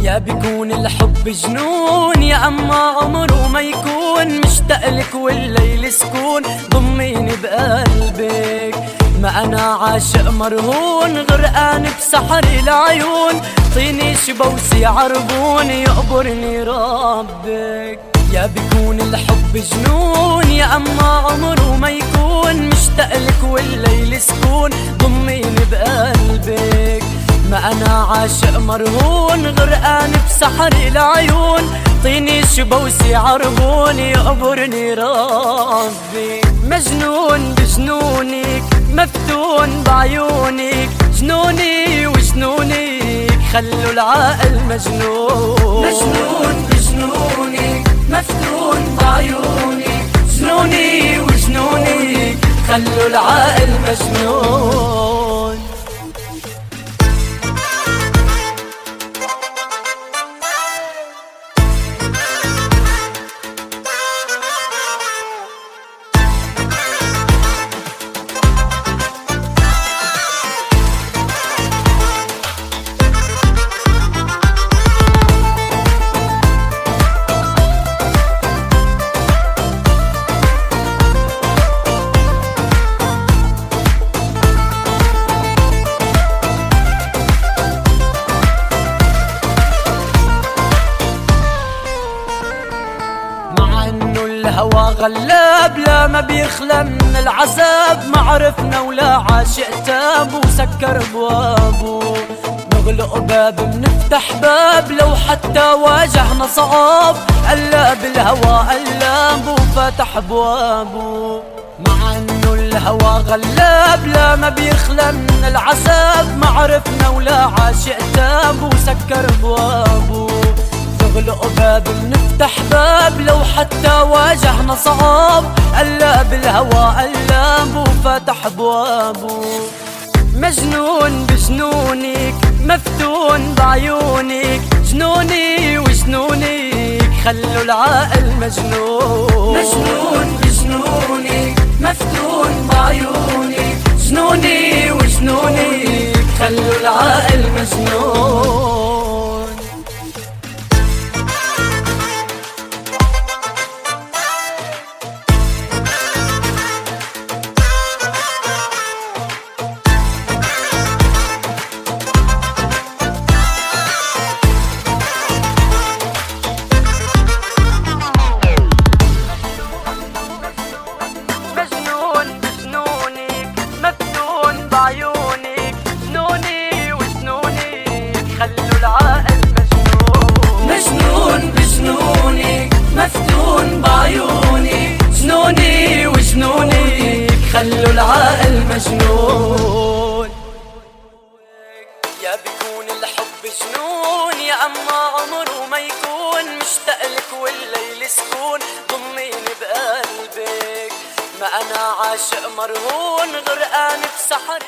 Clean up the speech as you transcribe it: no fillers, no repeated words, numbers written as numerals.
يا بيكون الحب جنون يا اما عمره ما يكون، مشتاقلك والليل سكون ضميني بقلبك. ما انا عاشق مرهون غرقان بسحر العيون، طيني شبوسي عربون يقبرني ربك. يا بيكون الحب جنون يا اما عمره ما يكون، مشتاقلك والليل سكون ضميني بقلبك. ما انا عاشق مرهون غرقان بسحر العيون، طيني شبوسي عربون يقبرني ربي. مجنون بجنونك مفتون بعيونك، جنوني وجنونك خلوا العقل مجنون. مجنون بجنونك مفتون بعيونك، جنوني وجنونك خلوا العقل مجنون. الهوى غلاب لا ما بيخلى من العذاب، ما عرفنا ولا عاشق تاب وسكر ابوابه. نغلق باب بنفتح باب لو حتى واجهنا صعاب، قلاب الهوى قلاب وفتح ابوابه. مع انه الهوى غلاب لا ما بيخلى من العذاب، ما عرفنا ولا عاشق تاب وسكر ابوابه. نغلق باب بنفتح باب لو حتى واجهنا صعاب، قلاب الهوى قلاب وفتح ابوابه. مجنون بجنونك مفتون بعيونك، جنوني وجنونك خلوا العقل مجنون. مجنون بجنونك مفتون بعيونك، جنوني وجنونك خلوا العقل مجنون. بعيونك جنوني وجنونك خلوا العقل مجنون. مجنون بجنونك مفتون بعيونك، جنوني وجنونك خلوا العقل مجنون. يا بيكون الحب جنون يا اما عمره ما يكون، مشتاقلك والليل سكون ضميني بقلبك. ما انا عاشق مرهون غرقان بسحر